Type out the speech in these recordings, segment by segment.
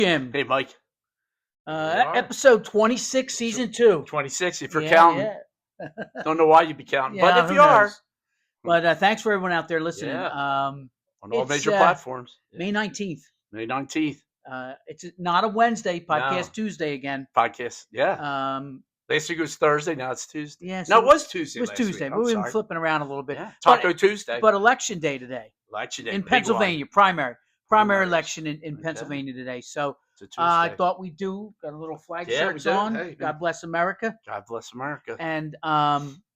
Jim, Hey, Mike. Here we are. episode 26, season 2. 26, if you're Yeah, counting. yeah. Don't know why you'd be counting, Yeah, but if who you are, knows? But thanks for everyone out there listening. Yeah. on all It's major platforms. May 19th. May 19th. It's not a Wednesday, podcast No. Tuesday again. Podcast. Yeah. Last week was Thursday. Now it's Tuesday. Yeah, No, it was Tuesday. It was last Tuesday. Week. But we've been sorry. flipping around a little bit. Yeah. Taco Tuesday. But election day today. Election day. In big Pennsylvania, one. primary Primaries. election in Okay. Pennsylvania today. So It's a Tuesday. I thought we'd got a little flag Yeah, we shirts do. on. Hey, God bless America. God bless America. And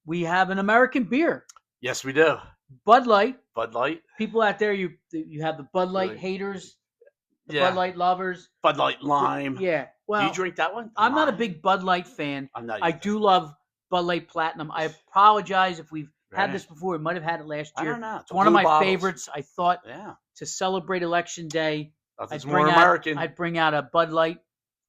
we have an American beer. Yes, we do. Bud Light. Bud Light. People out there, you have the Bud Light Really? haters, the Yeah. Bud Light lovers. Bud Light Lime. Yeah. Well, Do you drink that one? I'm not a Lime? big Bud Light fan. I'm not. I either. do love Bud Light Platinum. I apologize if we've had Right. this before. We might have had it last I year. don't know. It's one of Blue my bottles. favorites. I thought Yeah. to celebrate Election Day, Nothing's I'd more bring American. I'd bring out a Bud Light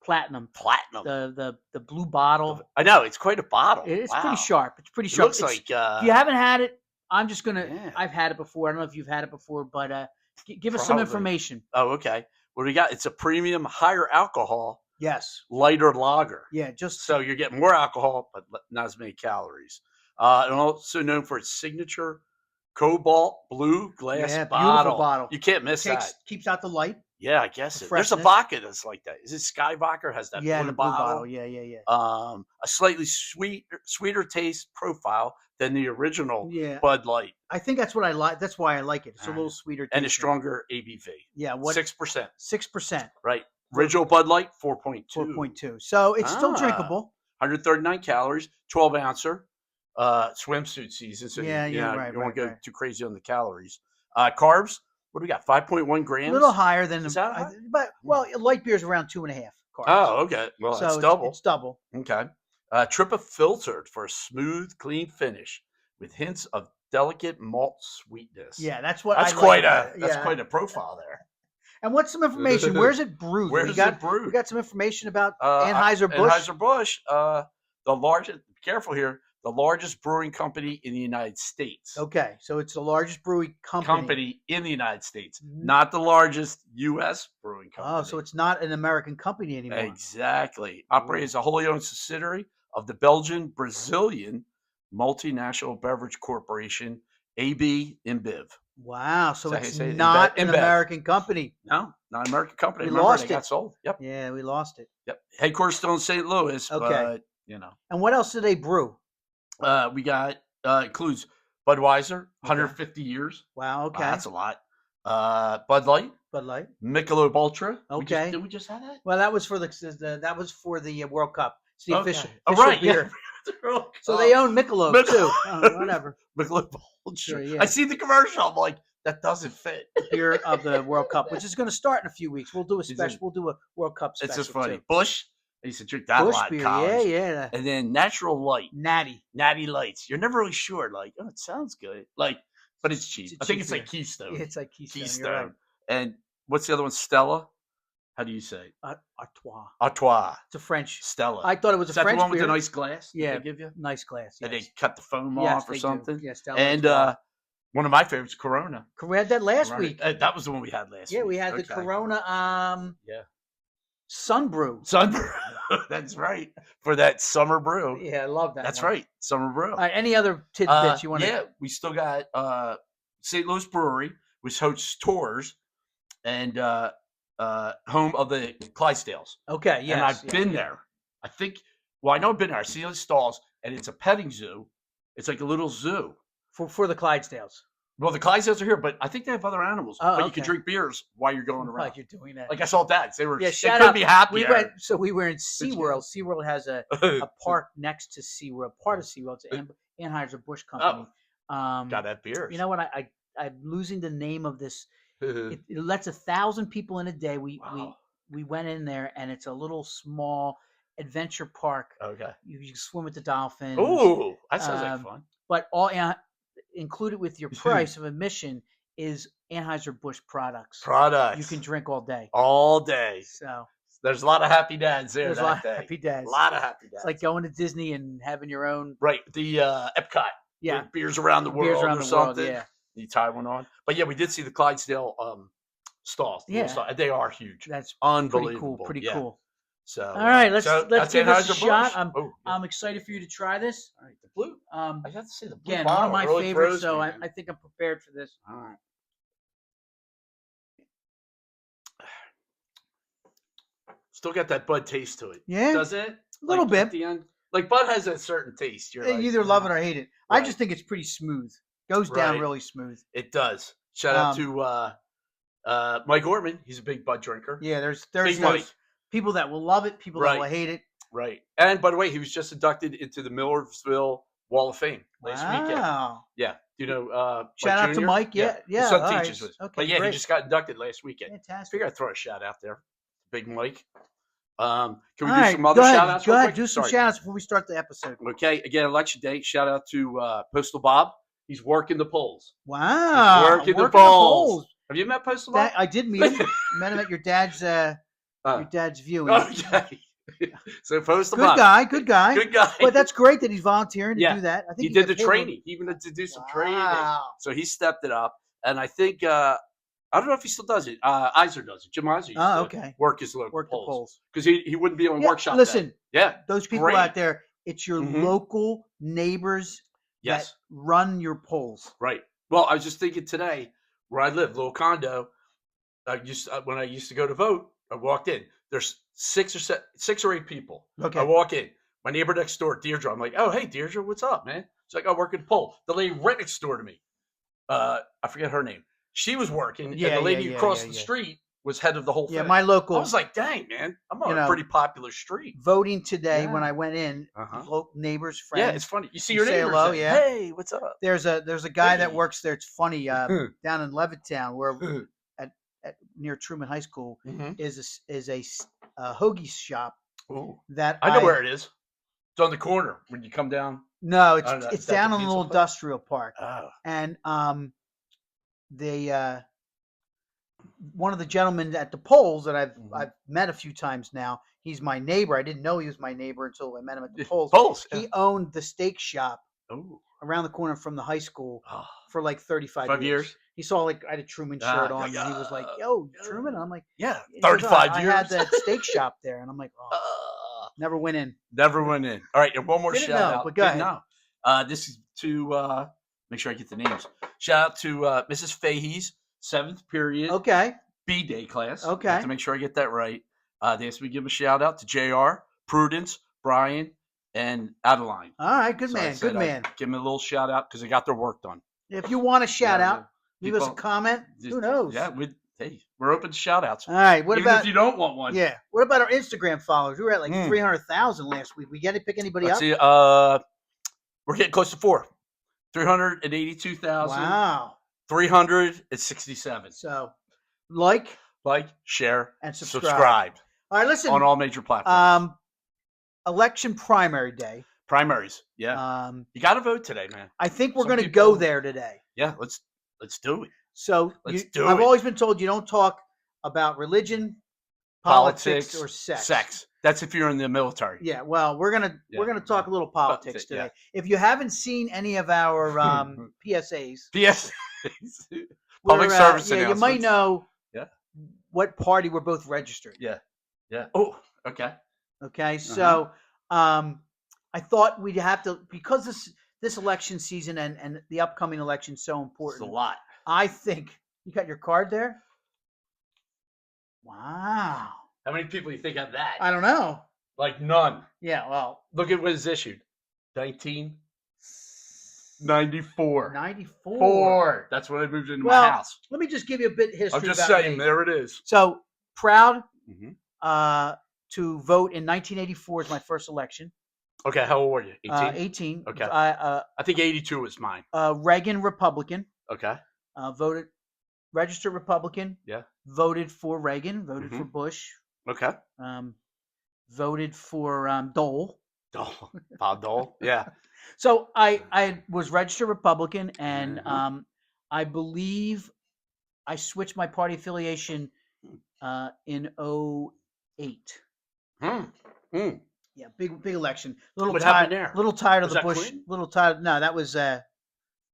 Platinum, Platinum. the blue bottle. I know it's quite a bottle. It's Wow. pretty sharp. It's pretty It sharp. looks It's- like. if you haven't had it, I'm just gonna. Yeah. I've had it before. I don't know if you've had it before, but give us some Probably. information. Oh, okay. What do we got? It's a premium, higher alcohol, Yes. lighter lager. Yeah. Just So you're getting more alcohol, but not as many calories. And also known for its signature cobalt blue glass Yeah, bottle. beautiful bottle. You can't miss that. keeps out the light. Yeah, I guess the it. There's a freshness. vodka that's like that. Is it Sky Vodka? Or has that Yeah, blue the blue bottle? bottle. Yeah. A slightly sweeter taste profile than the original Yeah. Bud Light, I think that's what I like. That's why I like it. It's a Ah. little sweeter. and a tasting. stronger ABV. Yeah. What? 6%. 6%. Right. Original Bud Light, 4.2. 4.2. So it's still Ah. drinkable. 139 calories, 12 ouncer, swimsuit season. So Yeah, you right, won't go right. too crazy on the calories. Carbs, what do we got? 5.1 A grams. little higher than Is that high? but light beer is around 2.5 carbs. Oh, okay. Well, so that's double. It's double. Okay. Trippa filtered for a smooth, clean finish with hints of delicate malt sweetness. Yeah, that's what. That's I quite like a quite a profile there. And what's some information? Where's it brewed? Where's we got, it brewed? We got some information about Uh, Anheuser-Busch. Anheuser-Busch, the largest. Be careful here. The largest brewing company in the United States. Okay, so it's the largest brewing company. In the United States, Mhm. not the largest U.S. brewing company. Oh, so it's not an American company anymore. Exactly. Operates as a wholly owned subsidiary of the Belgian Brazilian multinational beverage corporation AB InBev. Wow, so Is that how it's you say it? not an InBev. American company. No, not an American company. We Remember, lost they it. got sold. Yep. Yeah, we lost it. Yep. Headquarters still in St. Louis, Okay. but And what else do they brew? we got includes Budweiser, 150 years. Wow, Wow, okay. that's a lot. Bud Light, Bud Light. Michelob Ultra. Okay. Did we just have that? Well, that was for the World Cup. It's the Okay. official, Oh, official right. beer. Yeah. So they own Michelob Michelob. too. Oh, whatever. Michelob Ultra. Sure, yeah. I see the commercial. I'm like, that doesn't fit. Beer of the World Cup, which is going to start in a few weeks. We'll do a Is it- special. We'll do a World Cup special. It's just funny. Too. Bush. I used to drink that a Bush lot beer, in college. yeah. And then Natural Light, Natty. Natty Lights. You're never really sure. Like, oh, it sounds good. Like, but it's cheap. It's I think cheap it's like beer. Keystone. It's like Keystone. Keystone. You're right. And what's the other one? Stella. How do you say? Artois. Artois. It's a French. Stella. I thought it was Is a that French the one beer. with the nice glass? that Yeah. They give you. Nice glass. And Yes. they cut the foam Yes, off or they do. something. Yes, Stella And Artois. one of my favorites, Corona. We had that last Right. week. That was the one we had last week. Yeah, we had the Okay. Corona Yeah. Sun Brew. Sun brew. That's right. For that summer brew. Yeah, I love that. That's one. right. Summer brew. All right, any other tidbits you want to? Yeah, we still got St. Louis Brewery, which hosts tours and home of the Clydesdales. Okay, yes. And I've been there. I think, well, I know I've been there. I've seen the stalls, and it's a petting zoo. It's like a little zoo. for the Clydesdales. Well, the Clydesdales are here, but I think they have other animals. Oh, but you can okay. drink beers while you're going around. Like you're doing that. Like I saw dads. They were Yeah, they shout couldn't out. be happier. We were in you SeaWorld. SeaWorld has a park next to SeaWorld, part of SeaWorld. It's an Anheuser-Busch company. Got that beer. You know what? I'm losing the name of this. It lets 1,000 people in a day. We went in there, and it's a little small adventure park. Okay. You can swim with the dolphins. Ooh, that sounds like fun. But included with your price of admission is Anheuser-Busch products. Products. You can drink all day. all day. So There's a lot of happy dads there there's that a lot day. of happy dads. A lot of happy dads. It's like going to Disney and having your own right, the Epcot. Yeah. With beers around the world beers around or the world. something. Yeah. You tie one on. But yeah, we did see the Clydesdale stalls. The little Yeah. stall. They are huge. That's Unbelievable. pretty yeah. cool. So, All right, let's that's give this a Anheuser-Busch. shot. Oh, yeah. I'm excited for you to try this. All right, the blue. I have to say the blue Again, one bottle of my really favorites, throws so me, I man. think I'm prepared for this. All right. Still got that Bud taste to it. Yeah, Doesn't it? a little At bit. the end, like Bud has a certain taste. You're You like, either love it or hate it. I Right. just think it's pretty smooth. Goes down Right. really smooth. It does. Shout out to Mike Ortman. He's a big Bud drinker. Yeah, there's Big those Mike. people that will love it, people that Right. will hate it. Right. And by the way, he was just inducted into the Millersville Wall of Fame last weekend. Wow. Yeah. You know, Shout out to Jr.? Mike. Yeah, yeah. His son all right. teaches with. Okay, But yeah, great. he just got inducted last weekend. I Fantastic. figure I'd throw a shout out there. Big Mike. Can we All do right, some other go ahead, shout outs? Go real ahead, quick? do some Sorry. shout outs before we start the episode. Okay. Again, election day. Shout out to Postal Bob. He's working the polls. Wow. Working the working polls. Have you met Postal Bob? I did meet him. Met him at your dad's viewing. Okay. So Postal Good Bob. guy, good guy. Good guy. But that's great that he's volunteering to Yeah. do that. I think He did got the paid training. He even had to do some training. Wow. So he stepped it up. And I think, I don't know if he still does it. Iser does it. Jim Iser used Oh, to okay. work his local Work the polls. polls. Because he wouldn't be on Yeah, workshop listen, day. Yeah. those people Great. out there, it's your Mhm. local neighbors Yes. that run your polls. Right. Well, I was just thinking today, where I live, little condo, when I used to go to vote, I walked in. There's six or eight people. Okay. I walk in. My neighbor next door, Deirdre. I'm like, oh, hey, Deirdre, what's up, man? She's like, I work at the poll. The lady right next door to me, I forget her name. She was working, and the lady across the street was head of the whole thing. Yeah, my local I was like, dang, man, I'm on you a know, pretty popular street. voting today when Yeah. I went in, Uh-huh. local neighbors, Yeah, friends. it's funny. You see You your say neighbors. hello, then, yeah. Hey, what's up? There's a guy that Hey. works there. It's funny. Down in Levittown, where at near Truman High School, Mhm. is a hoagie shop Ooh. that I know where it is. It's on the corner when you come down. No, I don't know. it's Is that down the in a pizza little place? industrial park, Oh. and they one of the gentlemen at the polls that Mhm. I've met a few times now. He's my neighbor. I didn't know he was my neighbor until I met him at the polls. Polls. He owned the steak shop Oh. around the corner from the high school Oh. for like 35 5 years? He saw like I had a Truman Ah, shirt on, and he was like, "Yo, Truman," and I'm like, Yeah, he goes, 35 I years. had that steak shop there, and I'm like, oh, never went in. Never went in. All right, and one more Didn't shout know, out. but go Didn't ahead. know. This is to make sure I get the names. Shout out to Mrs. Fahey's 7th period Okay, B day class. I Okay. have to make sure I get that right. They asked me to give a shout out to JR, Prudence, Brian, and Adeline. all right, good So I man, said good I'd man. Give them a little shout out because they got their work done. If you want a shout Yeah, out, leave us a people- comment. Who knows? Yeah, we're open to shout outs. All right. What Even about if you don't want one. yeah? What about our Instagram followers? We were at like Hmm. 300,000 last week. We got to pick anybody Let's up? see. We're getting close to 4. 382,367. So, like Like, share, and subscribe. subscribe All right, listen. on all major platforms. Election primary day. Primaries. Yeah. You got to vote today, man. I think we're Some going to people- go there today. Yeah, let's do it. So Let's do I've it. always been told you don't talk about religion, politics, or sex. That's if you're in the military. Yeah, well, we're gonna talk a little politics yeah. today. If you haven't seen any of our PSAs, P.S. Public we're, service yeah, you might announcements. know Yeah. what party we're both registered. Yeah. Yeah. Oh, okay. Okay, so I thought we'd have to, because this election season and the upcoming election is so It's a important. lot. I think you got your card there. Wow, How many people do you think have that? I don't know. Like none. Yeah, well, Look at what is issued. 1994. 94. 4. That's when I moved into Well, my house. Let me just give you a bit of history. I'm just about saying, me. there it is. So proud Mhm. to vote in 1984 is my first election. Okay, how old were you? 18? 18. Okay. I I think 82 was mine. Reagan Republican. Okay. Voted registered Republican. Yeah. Voted for Reagan. Voted for Mhm. Bush. Okay. Voted for Dole. Dole. Bob Dole. Yeah. So I was registered Republican, and Mhm. I believe I switched my party affiliation in 08. Hmm. Hmm. Yeah, big election. Little What tired. happened there? Little tired of Was the that Bush. Clinton? Little tired. No, that was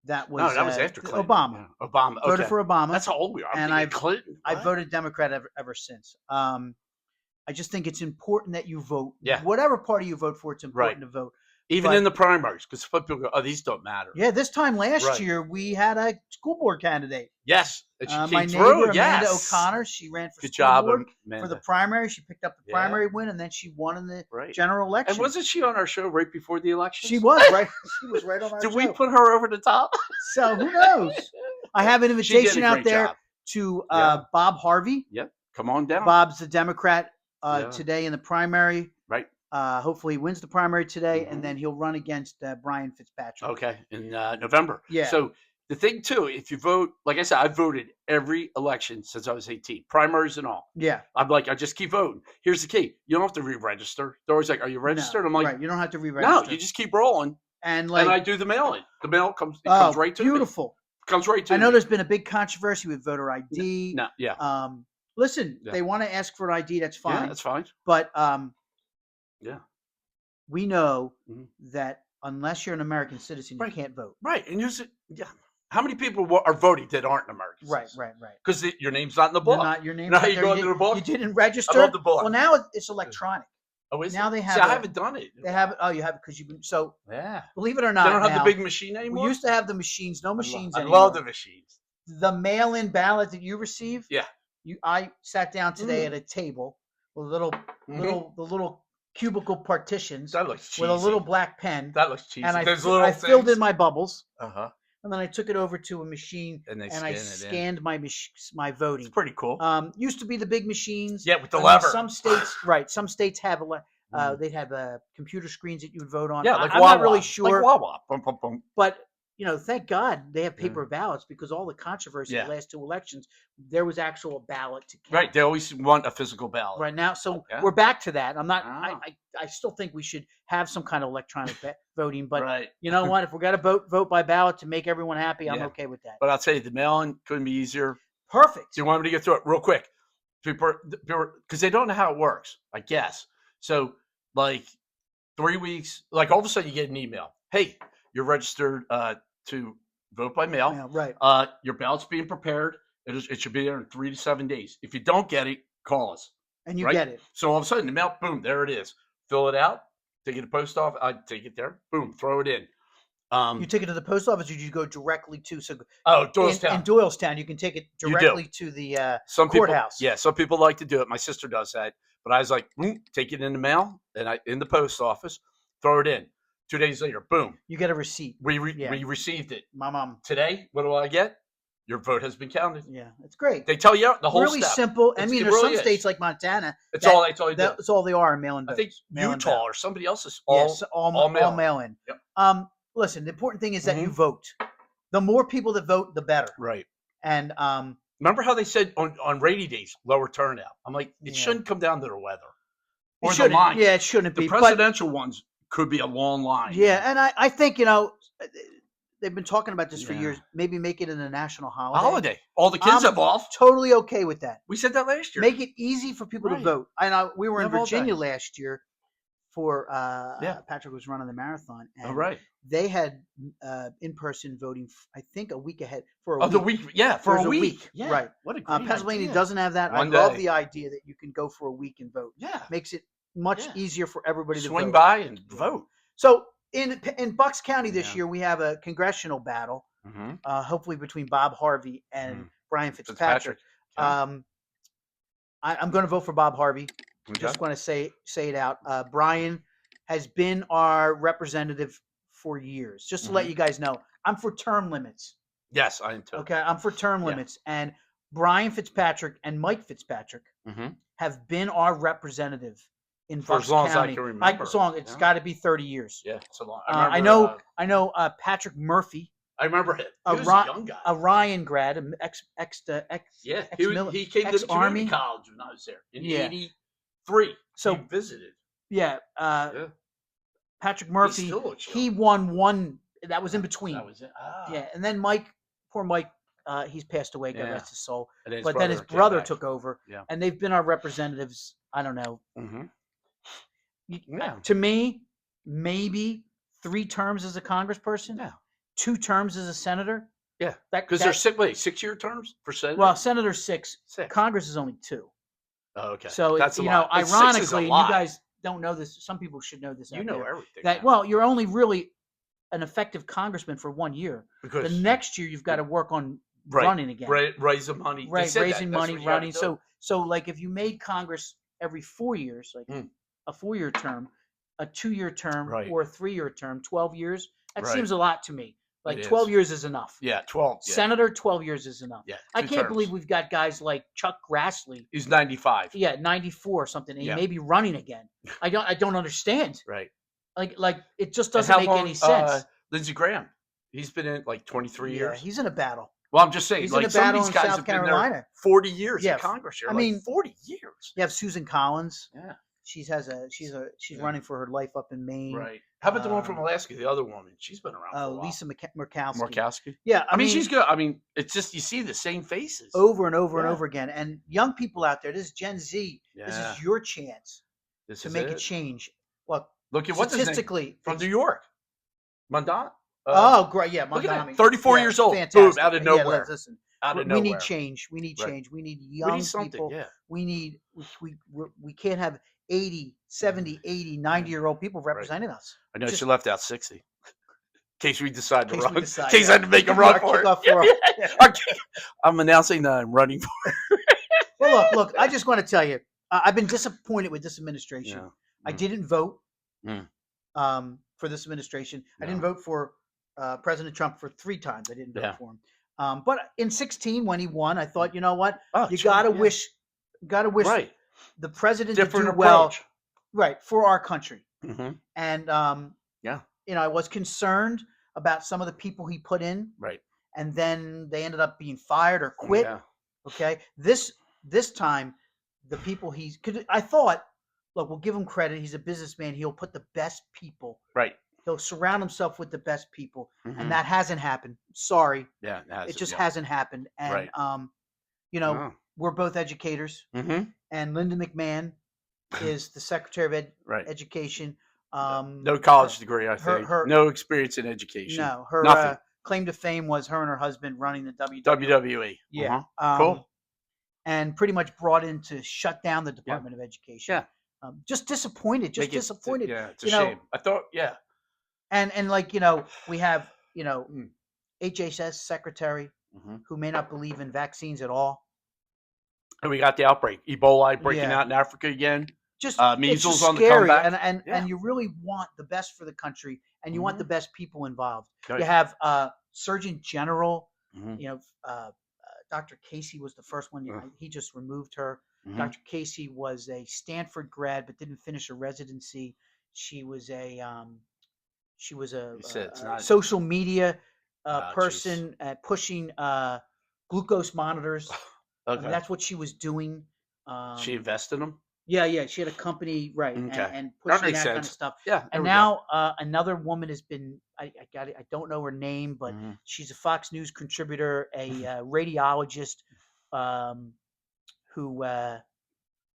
That was No, that was after Clinton. Obama. Yeah. Obama. Okay. Voted for Obama. That's how old we are. And I've Clinton. I voted Democrat ever since. I just think it's important that you vote. Yeah. Whatever party you vote for, it's important to vote. Even in the primaries, because people go, "Oh, these don't matter." Yeah, this time last year we had a school board candidate. Yes, and she my came neighbor through. Amanda O'Connor. She ran for Good school job, board Amanda. for the primary. She picked up the primary win, and then she won in the general election. And wasn't she on our show right before the election? She was right. She was right on our show. Did we put her over the top? So who knows? I have an invitation out there to Bob Harvey. Yep, come on down. Bob's the Democrat today in the primary. Right. Hopefully he wins the primary today, and then he'll run against Brian Fitzpatrick. Okay, in November. Yeah. So the thing too, if you vote, like I said, I've voted every election since I was 18, primaries and all. Yeah. I'm like, I just keep voting. Here's the key: you don't have to re-register. They're always like, "Are you registered?" No, I'm like, right. You don't have to re-register. No, you just keep rolling. And I do the mail-in. The mail comes. It comes right to beautiful. Me. Comes right to. I know me. there's been a big controversy with voter ID. No. Yeah. Listen, they want to ask for an ID. That's fine. Yeah, that's fine. But yeah, we know that unless you're an American citizen, you can't vote. Right, and how many people are voting that aren't Americans? Right. Because your name's not in the book. Your name's not not you there. go into the book. You didn't register. I love the book. Well, now it's electronic. Oh, is now it? they have. See, I haven't done it. They have it. Oh, you have it because you've been so. Yeah. Believe it or not, they don't have the big machine anymore. We used to have the machines. No machines I anymore. love the machines. The mail-in ballot that you receive. Yeah. I sat down today at a table with the little cubicle partitions. That looks cheesy. With a little black pen. That looks cheesy. And I filled in my bubbles. And then I took it over to a machine and I scanned my voting. It's pretty cool. Used to be the big machines. Yeah, with the lever. Some states, some states have they'd have computer screens that you would vote on. Yeah, like I'm Wawa. not really sure. Like Wawa. Bum, bum, bum. But thank God they have paper ballots because all the controversy the last two elections, there was actual ballot to count. Right, they always want a physical ballot. Right now, so we're back to that. I'm not. I still think we should have some kind of electronic voting, but you know what? If we're gonna vote by ballot to make everyone happy, I'm okay with that. But I'll tell you, the mail-in couldn't be easier. Perfect. Do you want me to get through it real quick? People, because they don't know how it works, I guess. So, like 3 weeks, like all of a sudden you get an email. Hey, you're registered to vote by mail. Right. Your ballot's being prepared. It should be there in 3 to 7 days. If you don't get it, call us. And you get it. So all of a sudden, the mail, boom, there it is. Fill it out. Take it to the post office. I take it there. Boom, throw it in. You take it to the post office, or you go directly to Doylestown. In Doylestown, you can take it directly to the courthouse. Some people like to do it. My sister does that, but I was like, take it in the mail and in the post office, throw it in. 2 days later, boom, you get a receipt. We received it. My mom today. What do I get? Your vote has been counted. Yeah, it's great. They tell you the whole really step. simple. I mean, there's some states like Montana. It's all they do. That's all they are, mail-in vote. I think Utah or somebody else is all mail-in. Yep. Listen, the important thing is that you vote. The more people that vote, the better. Right. And remember how they said on rainy days, lower turnout? I'm like, it shouldn't come down to the weather or the line. Yeah, it shouldn't be. The presidential ones could be a long line. Yeah, and I think they've been talking about this for years. Maybe make it a national holiday. All the kids have off. Totally okay with that. We said that last year. Make it easy for people to vote. We were in Virginia last year for Patrick was running the marathon. And they had in-person voting. I think a week ahead for a week. The week, for a week. Yeah. Right. What a great Pennsylvania idea. doesn't have that. I love the idea that you can go for a week and vote. Yeah, makes it much easier for everybody to swing vote. by and vote. So in Bucks County this year, we have a congressional battle, hopefully between Bob Harvey and Brian Fitzpatrick. I'm going to vote for Bob Harvey. Just want to say it out. Brian has been our representative for years. Just to let you guys know, I'm for term limits. Yes, I am too. Okay, I'm for term limits. And Brian Fitzpatrick and Mike Fitzpatrick have been our representative in Bucks County. For as long as I can remember. As long it's got to be 30 years. Yeah, it's a long. I know Patrick Murphy. I remember him. He was a young guy. A Ryan grad, ex yeah, he came to the community college when I was there in '83. So he visited. Yeah, Patrick Murphy. He won one. That was in between. That was it. Yeah, and then poor Mike, he's passed away. God rest his soul. But then his brother took over. Yeah, and they've been our representatives. I don't know. To me, maybe 3 terms as a congressperson. Yeah. 2 terms as a senator. Yeah, because they're 6-year terms for senator. Well, senator's 6. Congress is only 2. Oh, okay. So that's you know, ironically, you guys don't know this. Some people should know this. You know everything. That well, you're only really an effective congressman for 1 year. Because the next year you've got to work on running again. Raising money. Right, raising money, running. So like if you made Congress every 4 years, like a 4-year term, a 2-year term, or a 3-year term, 12 years, that seems a lot to me. Like 12 years is enough. Yeah, 12. Yeah. Senator, 12 years is enough. Yeah, I can't believe we've got guys like Chuck Grassley. He's 95. Yeah, 94 or something, and he may be running again. I don't understand. Right. Like it just doesn't make any sense. Lindsey Graham, he's been in like 23 years. He's in a battle. Well, I'm just saying, he's like in a battle some of these guys in South Carolina. Been there 40 years in Congress. I mean, 40 years. You have Susan Collins. Yeah. She's running for her life up in Maine. Right. How about the one from Alaska, the other woman? She's been around for a while. Lisa Murkowski. Murkowski? Yeah. I mean, she's good. I mean, it's just you see the same faces. Over and over and over again. And young people out there, this is Gen Z, this is your chance to make a change. Look at what's statistically from New York. Mondani. Great. Yeah, Mondani. 34 years old. Fantastic. Boom, out of nowhere. Yeah, listen. Out of nowhere. We need change. We need change. We need young people. Yeah. We can't have 80, 70, 80, 90-year-old people representing us. I know she left out 60. In case we decide to run. In case I had to make a run for it. I'm announcing that I'm running for it. Well, look, I just want to tell you, I've been disappointed with this administration. Yeah. I didn't vote for this administration. No. I didn't vote for President Trump for 3 times. I didn't vote for him. But in 2016, when he won, I thought, you know what? You got to wish the president to do well, for our country. Mm-hmm. And you know, I was concerned about some of the people he put in, and then they ended up being fired or quit. Yeah. Okay, this time, the people I thought, look, we'll give him credit. He's a businessman. He'll put the best people. Right. He'll surround himself with the best people, and that hasn't happened. Sorry. Yeah, it just hasn't happened. And you know, we're both educators, and Linda McMahon is the Secretary of Education. No college degree, I think. No experience in education. No, her claim to fame was her and her husband running the WWE. Yeah, cool. And pretty much brought in to shut down the Department of Education. Yeah, just disappointed. Just disappointed. It's a shame. I thought, and like, you know, we have, you know, HHS secretary who may not believe in vaccines at all. And we got the outbreak, Ebola breaking out in Africa again. Just measles just on the comeback. And you really want the best for the country, and you want the best people involved. Okay. You have Surgeon General, you know, Dr. Casey was the first one. He just removed her. Dr. Casey was a Stanford grad, but didn't finish a residency. She was a social media person pushing glucose monitors. Okay. I mean, that's what she was doing. She invested in them? Yeah. She had a company, and pushing that kind of stuff. Yeah. And now another woman has been, I don't know her name, but she's a Fox News contributor, a radiologist who is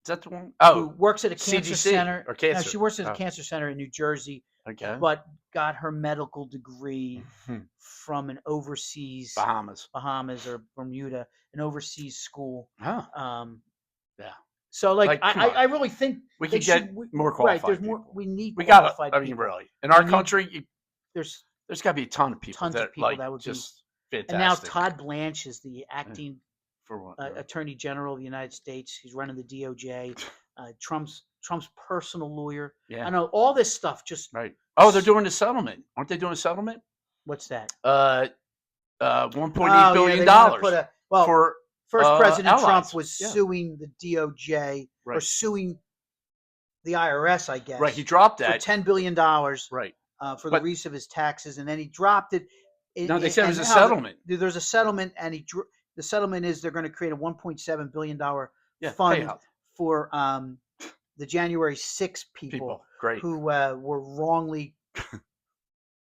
that the one? Who works at a cancer CDC center. Or cancer. No, she works at a cancer center in New Jersey. Okay. But got her medical degree from an overseas Bahamas or Bermuda, an overseas school. Yeah. So like I really think we could get more qualified. Right, there's more. We need. We got. I mean, really, in our country, there's got to be a ton of people. Tons of people that would just be fantastic. And now Todd Blanche is the acting Attorney General of the United States. He's running the DOJ. Trump's personal lawyer. Yeah. I know all this stuff. Just right. Oh, they're doing a settlement. Aren't they doing a settlement? What's that? $1.8 billion. For first President Trump was suing the DOJ or suing the IRS, I guess. Right. He dropped that for $10 billion. Right. For the release of his taxes, and then he dropped it. No, they said it was a settlement. There's a settlement, and the settlement is they're going to create a $1.7 billion fund payout for the January 6 people who were wrongly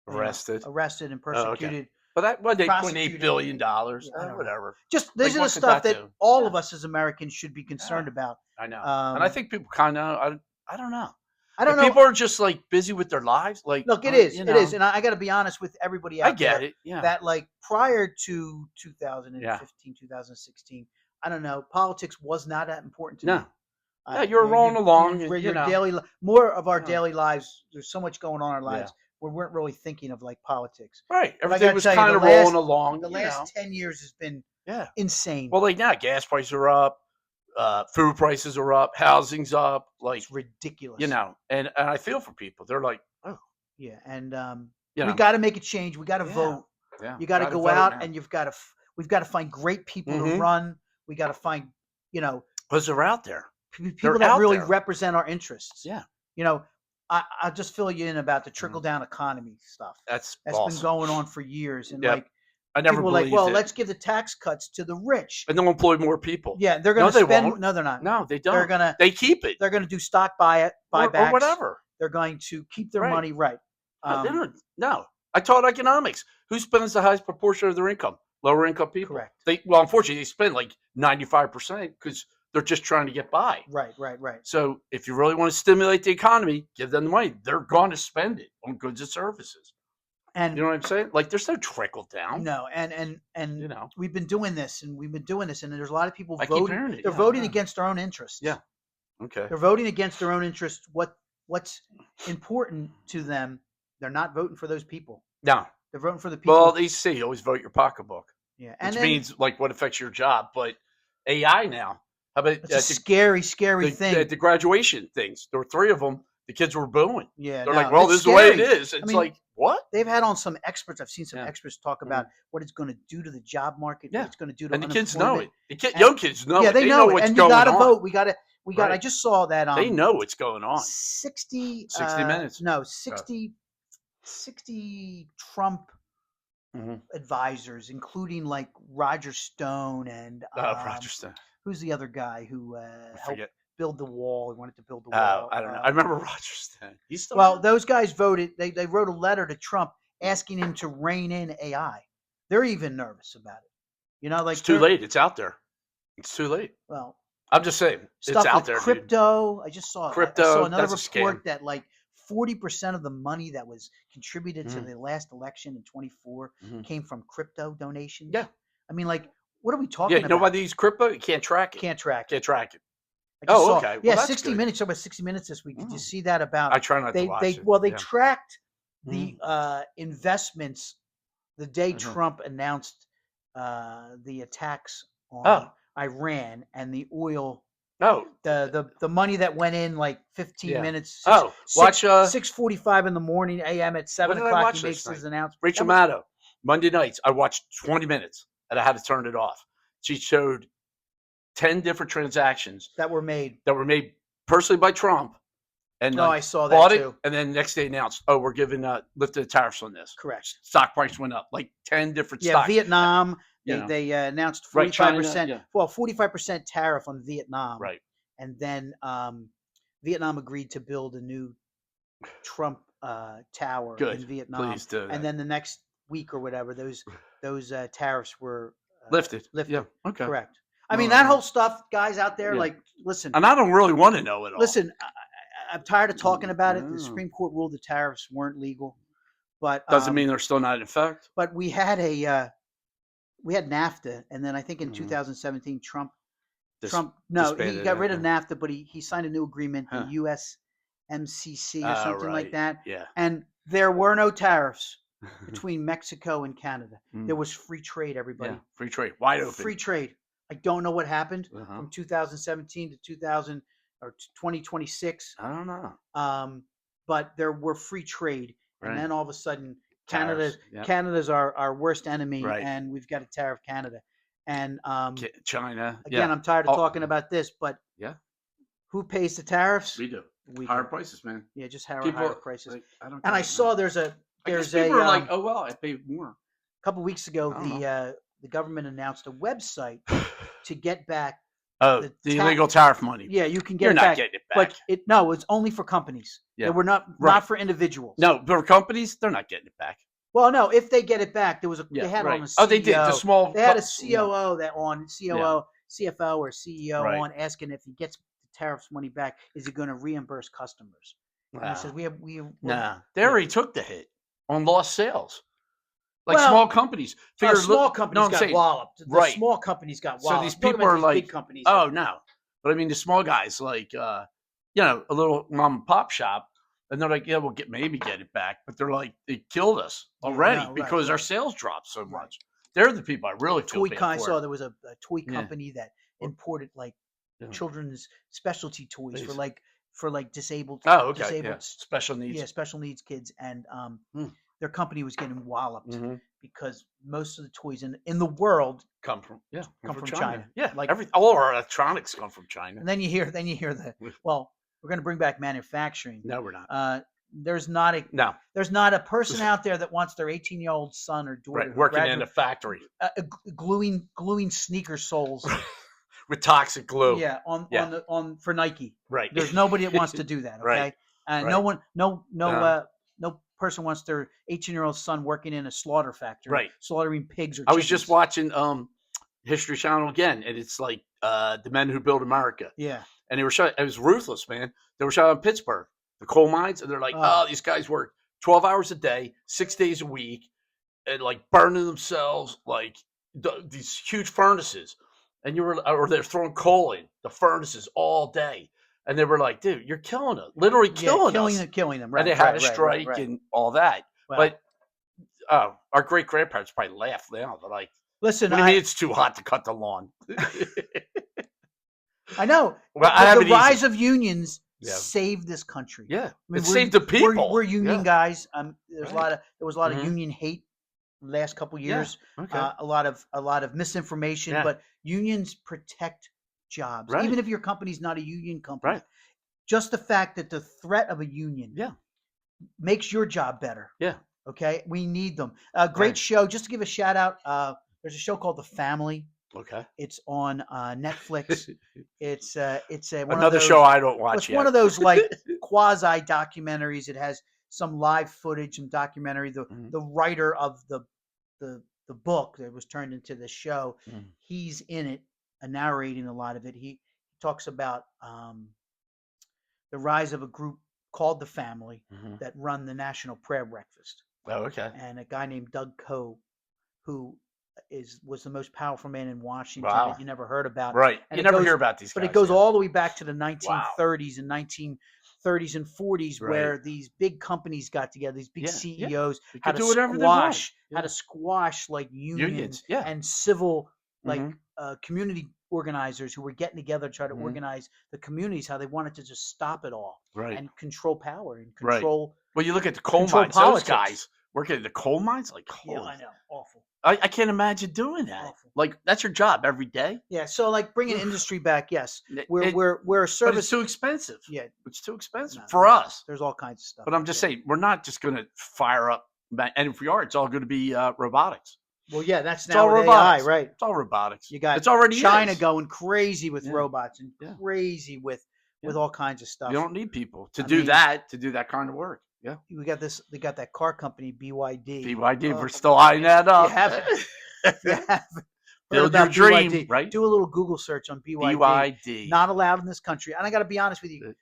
arrested and persecuted. Okay. But that was $8.8 billion, whatever. Just these are the stuff that all of us as Americans should be concerned about. I know, and I think people kind of I don't know. I don't know. People are just like busy with their lives. Like, look, it is, and I got to be honest with everybody out there. I get it. Yeah. That like prior to 2015, 2016, I don't know, politics was not that important to me. Yeah, you're rolling along. Your daily, more of our daily lives. There's so much going on in our lives. We weren't really thinking of like politics. Right. Everything was kind of rolling along. The last 10 years has been insane. Well, like now, gas prices are up. Food prices are up. Housing's up. Like, it's ridiculous. You know, and I feel for people. They're like, oh. Yeah, and we got to make a change. We got to vote. Yeah. You got to go out now. And we've got to find great people to run. We got to find, because they're out there. People that really represent our interests. Yeah. I'll just fill you in about the trickle down economy stuff. That's been going on for years. And like, I never people were like, well, let's give the tax cuts to the rich. And they'll employ more people. Yeah. They're going to spend. No, they're not. No, they don't. They keep it. They're going to do stock buybacks. Or whatever. They're going to keep their money right. No. I taught economics. Who spends the highest proportion of their income? Lower income people. Correct. Unfortunately, they spend like 95% because they're just trying to get by. Right. So if you really want to stimulate the economy, give them the money. They're going to spend it on goods and services. And you know what I'm saying? Like, there's no trickle down. No, and we've been doing this, and there's a lot of people voting. They're voting against their own interests. Yeah. Okay. They're voting against their own interests. What's important to them? They're not voting for those people. No. They're voting for the people. Well, they say you always vote your pocketbook. Yeah, which means like what affects your job. But AI now, how about it's a scary thing. The graduation things. There were 3 of them. The kids were booing. Yeah, they're like, well, this is the way it is. It's like, what? They've had on some experts. I've seen some experts talk about what it's going to do to the job market. What it's going to do to the kids know it. Young kids know it. Yeah, they know what's and going on. You got to vote. We got to. I just saw that. They know what's going on. 60 minutes. No, 60 Trump advisors, including like Roger Stone and Roger Stone. Who's the other guy who helped build the wall? He wanted to build the wall. I don't know. I remember Roger Stone. Those guys voted. They wrote a letter to Trump asking him to rein in AI. They're even nervous about it. Like it's too late. It's out there. It's too late. Well, I'm just saying it's out there. Crypto. Dude. I just saw crypto. I saw another scam. report that like 40% of the money that was contributed to the last election in 24 came from crypto donations. Yeah. I mean, like, what are we talking about? Nobody uses crypto. You can't track it. Can't track it. Okay. Yeah, 60 Minutes. Talk about 60 Minutes this week. Did you see that about? I try not to watch it. Well, they tracked the investments the day Trump announced the attacks on Iran and the oil. No, the money that went in like 15 minutes. Watch 6:45 in the morning a.m. at 7 o'clock. He makes his announcement. Rachel Maddow, Monday nights. I watched 20 minutes and I had to turn it off. She showed 10 different transactions that were made personally by Trump. And I saw that too. And then next day announced, we're giving lifted the tariffs on this. Correct. Stock price went up like 10 different stocks. Vietnam. They announced 45%. 45% tariff on Vietnam. Right. And then Vietnam agreed to build a new Trump tower in Vietnam. Please do that. And then the next week or whatever, those tariffs were lifted. Yeah. Okay. Correct. I mean, that whole stuff, guys out there, like, listen. And I don't really want to know it all. Listen, I'm tired of talking about it. The Supreme Court ruled the tariffs weren't legal, but doesn't mean they're still not in effect. But we had NAFTA, and then I think in 2017, Trump he got rid of NAFTA, but he signed a new agreement, the USMCA or something like that. Yeah. And there were no tariffs between Mexico and Canada. There was free trade, everybody. Yeah, free trade, wide open. Free trade. I don't know what happened from 2017 to 2026. I don't know. But there were free trade, and then all of a sudden, Canada's our worst enemy, and we've got to tariff Canada. And China. Again, I'm tired of talking about this, but who pays the tariffs? We do. Higher prices, man. Yeah, just higher prices. Like, I saw people are like, oh well, I pay more. A couple weeks ago, the government announced a website to get back the illegal tariff money. Yeah, you can get You're it not back. getting it back. But it's only for companies. Yeah. They were not for individuals. No, but for companies, they're not getting it back. Well, no, if they get it back, they had on a CEO. They did. The small. They had a COO CFO or CEO on asking if he gets the tariffs money back, is he going to reimburse customers? And he says they already took the hit on lost sales. Like small companies. Small companies got walloped. The small companies got walloped. So these people are like, big companies. Oh, no. But I mean, the small guys, like, a little mom and pop shop, and they're like, yeah, we'll maybe get it back. But they're like, it killed us already because our sales dropped so much. They're the people I really feel bad for. I saw there was a toy company that imported like children's specialty toys for disabled. Special needs. Yeah, special needs kids, and their company was getting walloped because most of the toys in the world come from China. Yeah, like all our electronics come from China. And then you hear we're going to bring back manufacturing. No, we're not. There's not a person out there that wants their 18-year-old son or daughter working in a factory, gluing sneaker soles with toxic glue. Yeah, on for Nike. Right. There's nobody that wants to do that. Okay. Right. No person wants their 18-year-old son working in a slaughter factory, slaughtering pigs or chickens. I was just watching History Channel again, and it's like The Men Who Built America. Yeah. And they were shot. It was ruthless, man. They were shot in Pittsburgh, the coal mines, and they're like, these guys work 12 hours a day, 6 days a week, and like burning themselves like these huge furnaces. And they're throwing coal in the furnaces all day. And they were like, dude, you're killing us. Literally killing them. Right, and they had a strike and all that. Well, but our great-grandparents probably laugh now. They're like, listen, what do you mean it's too hot to cut the lawn? I know. The rise of unions saved this country. Yeah. It saved the people. We're union guys. There was a lot of union hate the last couple of years. Yeah. Okay. A lot of misinformation, but unions protect jobs. Right. Even if your company's not a union company. Right. Just the fact that the threat of a union makes your job better. Yeah. Okay? We need them. Great show. Just to give a shout out, there's a show called The Family. Okay. It's on Netflix. It's another show I don't watch. It's one of those like quasi documentaries. It has some live footage, some documentary. The writer of the book that was turned into the show, he's in it, narrating a lot of it. He talks about the rise of a group called The Family that run the National Prayer Breakfast. Oh, okay. And a guy named Doug Coe, who was the most powerful man in Washington that you never heard about. Right. And you never hear about these guys. But it goes all the way back to the 1930s and 1930s and 40s where these big companies got together, these big CEOs had to squash like unions and civil community organizers who were getting together to try to organize the communities, how they wanted to just stop it all and control power and control. Well, you look at the coal mines, politics. Those guys working at the coal mines, like, I know, awful. I can't imagine doing that. Awful. Like, that's your job every day. Yeah, so like bringing industry back, yes, we're a service. But it's too expensive. Yeah, it's too expensive for us. There's all kinds of stuff. But I'm just saying, we're not just going to fire up, and if we are, it's all going to be robotics. Well, yeah, that's now all robotics. AI, right? It's all robotics. You got it's already China going crazy with robots and crazy with all kinds of stuff. You don't need people to do that kind of work. Yeah, we got that car company BYD. We're still eyeing that up. You haven't build your dream, BYD. Right? Do a little Google search on BYD. BYD. Not allowed in this country. And I got to be honest with you,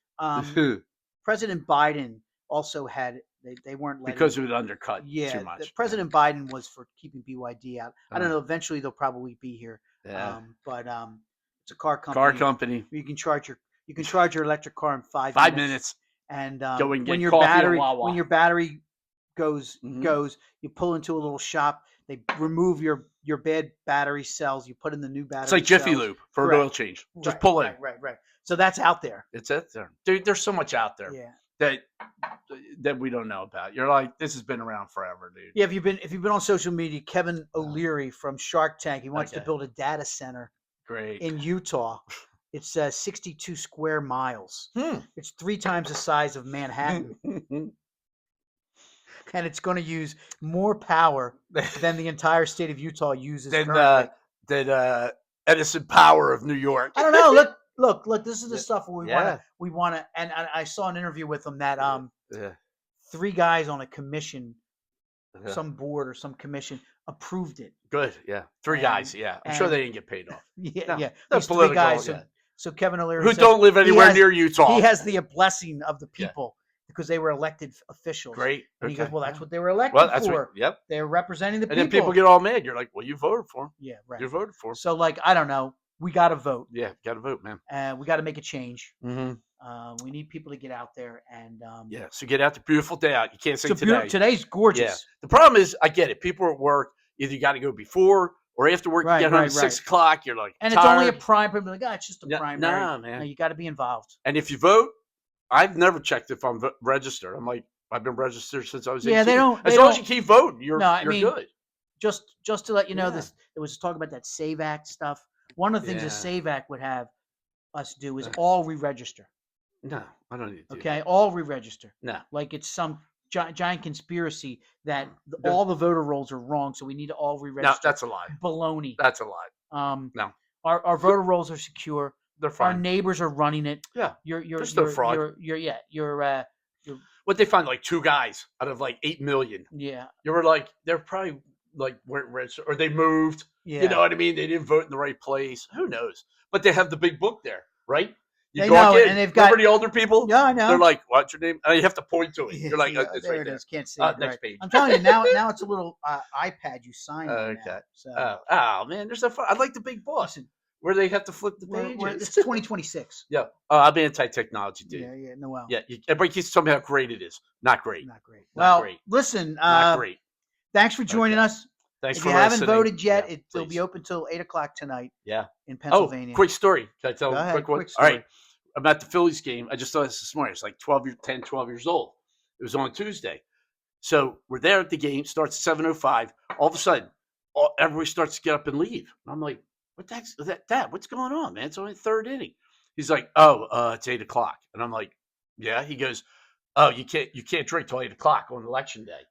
President Biden also had. They weren't letting because it would undercut too much. President Biden was for keeping BYD out. I don't know. Eventually, they'll probably be here. Yeah. But it's a car company. Car company. You can charge your electric car in 5 minutes. And when your battery goes, you pull into a little shop. They remove your bad battery cells. You put in the new battery. It's like Jiffy Lube for an oil change. Just pull in. Right. So that's out there. It's out there. There's so much out there. Yeah. That we don't know about. You're like, this has been around forever, dude. Yeah, if you've been on social media, Kevin O'Leary from Shark Tank, he wants to build a data center. Great. In Utah. It's 62 square miles. It's 3 times the size of Manhattan. And it's going to use more power than the entire state of Utah uses currently. Than Edison Power of New York. I don't know. Look, this is the stuff we want to, and I saw an interview with them that 3 guys on a commission, some board or some commission approved it. Good, yeah. 3 guys, yeah. I'm sure they didn't get paid off. Yeah. These 3 guys. So Kevin O'Leary who don't live anywhere near Utah. He has the blessing of the people because they were elected officials. Great. And he goes, well, that's what they were elected for. Yep. They're representing the people. And then people get all mad. You're like, well, you voted for them. Yeah, right. You voted for them. So, like, I don't know. We got to vote. Yeah, got to vote, man. And we got to make a change. Mm-hmm. We need people to get out there and so get out. The beautiful day out. You can't say today. Today's gorgeous. Yeah. The problem is, I get it. People are at work. Either you got to go before or after work. You get home at 6 o'clock. You're like, and tired. It's only a prime. People are like, it's just a primary. Nah, man. No, you got to be involved. And if you vote, I've never checked if I'm registered. I'm like, I've been registered since I was 18. Yeah, they don't. As long as you keep voting, you're good. Just to let you know, this there was talk about that Save Act stuff. One of the things the Save Act would have us do is all re-register. No, I don't need to do that. All re-register. No. Like it's some giant conspiracy that all the voter rolls are wrong, so we need to all re-register. No, that's a lie. Baloney. That's a lie. No. Our voter rolls are secure. They're fine. Our neighbors are running it. Yeah. There's no fraud. You're what they find, like 2 guys out of like 8 million. Yeah. You were like, they're probably like weren't registered or they moved. Yeah. You know what I mean? They didn't vote in the right place. Who knows? But they have the big book there, right? You go in, and they've got the older people. Yeah, I know. They're like, "What's your name?" And you have to point to it. You're like, "It's there right it there." Is. Can't see it. Next page. I'm telling you now. Now it's a little iPad you sign on. Okay. Now, so. Oh man, there's no fun. I like the big book where they have to flip the pages. It's 2026. Yeah. I'm anti-technology, dude. Yeah. No, well. Yeah. Everybody keeps telling me how great it is. Not great. Not great. Not great. Listen. Not great. Thanks for joining us. Thanks if for you listening. haven't voted yet, it'll be open till 8:00 tonight. Yeah. In Pennsylvania. Oh, quick story. Can I tell a quick one? Quick story. All right. I'm at the Phillies game. I just saw this morning. It's like 12 years old. It was on Tuesday. So we're there at the game. Starts at 7:05. All of a sudden, everybody starts to get up and leave. And I'm like, Dad, what's going on, man? It's only the 3rd inning. He's like, it's 8:00. And I'm like, yeah. He goes, oh, you can't drink till 8:00 on election day.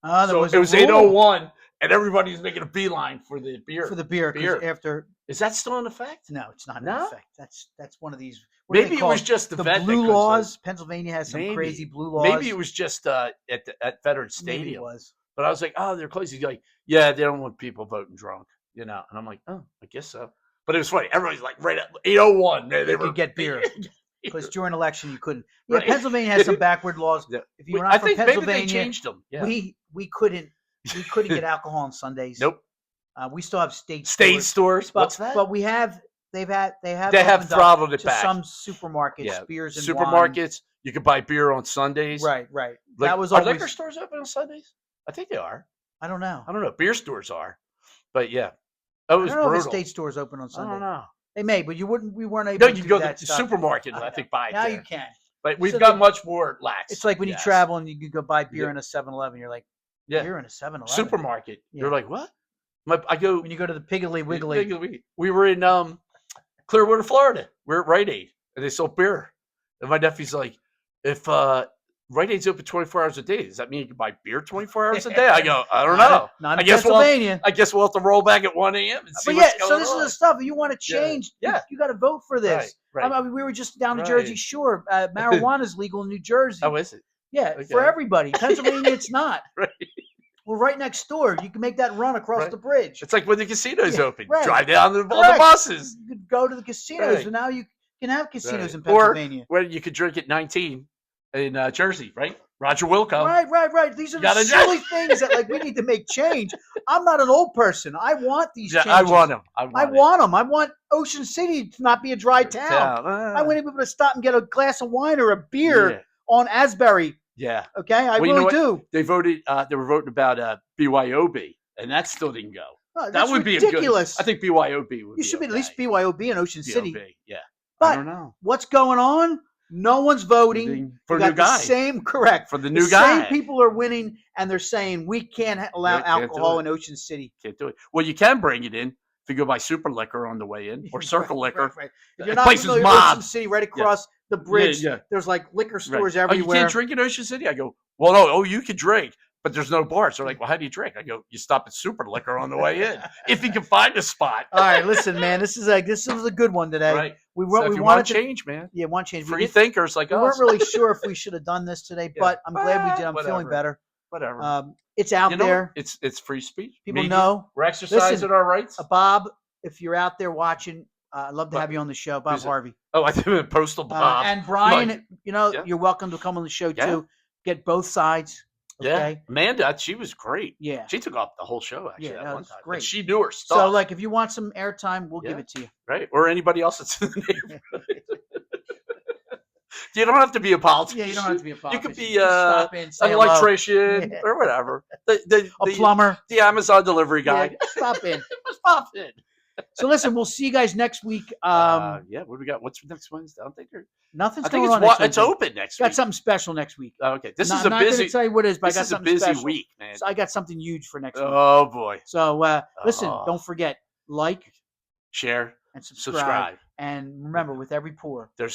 So it was 8:01, and everybody's making a beeline for the beer. For the beer. Is that still in effect? No, it's not in effect. That's one of these. Maybe it was just the blue laws. Pennsylvania has some crazy blue laws. Maybe it was just at Veterans Stadium. Maybe it was. But I was like, oh, they're closed. He's like, yeah, they don't want people voting drunk, And I'm like, oh, I guess so. But it was funny. Everybody's like, right at 8:01. They could get beer. Because during election you couldn't. Yeah, right. Pennsylvania has some backward laws. If you were not from Pennsylvania, maybe they changed them. Yeah. We couldn't get alcohol on Sundays. Nope. We still have state stores. What's that? But we have they have throttled it back. Some supermarkets, beers and supermarkets. Wine. You could buy beer on Sundays. Right. That was always, are liquor stores open on Sundays? I think they are. I don't know. Beer stores are, but yeah, that was brutal. If the state stores open on Sunday. I don't know. They may, but we weren't able to do that. No, you go to the supermarket. I think buy it. Now there. you can. But we've got much more lax. It's like when you travel and you can go buy beer in a 7-Eleven. You're like, beer in a 7-Eleven. Supermarket. Yeah. You're like, what? I go when you go to the Piggly Wiggly. We were in Clearwater, Florida. We're at Rite Aid, and they sold beer. And my nephew's like, if Rite Aid's open 24 hours a day, does that mean you can buy beer 24 hours a day? I go, I don't know. Not in Pennsylvania. I guess we'll have to roll back at 1 a.m. and see what's going on. So this is the stuff. If you want to change, you got to vote for this. Right. I mean, we were just down the Jersey Shore. Marijuana is legal in New Jersey. Oh, is it? Yeah, for everybody. Pennsylvania, it's not. Right. We're right next door. You can make that run across the bridge. It's like when the casino's open. Right. Drive down on the buses. You could go to the casinos, and now you can have casinos in Pennsylvania. Or you could drink at 19 in Jersey, right? Roger Wilco. Right. These are the silly things that we need to make change. I'm not an old person. I want these changes. I want them. I want them. I want Ocean City to not be a dry town. I want people to stop and get a glass of wine or a beer on Asbury. Yeah. Okay. I really do. They voted. They were voting about BYOB, and that still didn't go. Oh, that would ridiculous. be a good. I think BYOB would. You should be at least BYOB in Ocean City. Yeah. But I don't know what's going on. No one's voting for the new guy. Correct. For the new guy. Same people are winning, and they're saying we can't allow alcohol in Ocean City. Can't do it. Well, you can bring it in if you go buy Super Liquor on the way in, or Circle Liquor. Right. If you're not familiar with Ocean City, right across the bridge, there's liquor stores everywhere. Oh, you can't drink in Ocean City? I go, well, no. Oh, you can drink, but there's no bars. They're like, well, how do you drink? I go, you stop at Super Liquor on the way in, if you can find a spot. All right, listen, man. This is a good one today. Right. We wanted to change, man. Yeah, want change. Free thinkers like us. We weren't really sure if we should have done this today, but I'm glad we did. I'm feeling better. Whatever. It's out there. It's free speech. People know we're exercising our rights. Bob, if you're out there watching, I'd love to have you on the show, Bob Harvey. Oh, I think Postal Bob. And Brian, you're welcome to come on the show too. Get both sides. Okay? Yeah, Amanda, she was great. Yeah, she took off the whole show actually. Yeah, that was time. great. But she knew her stuff. So, like, if you want some airtime, we'll give it to you. Right, or anybody else that's in the neighborhood. You don't have to be a politician. Yeah, you don't have to be a politician. You could be an electrician or whatever. A plumber. The Amazon delivery guy. Yeah, stop in. Stop in. So listen, we'll see you guys next week. What do we got? What's next Wednesday? I don't think nothing's I think going on. It's open next week. Got something special next week. Okay, this is a busy. I'm not going to tell you what it is, but I got something busy special. week, man. So I got something huge for next week. Oh boy. So listen, don't forget, like, share, and subscribe. And remember, with every pour, there's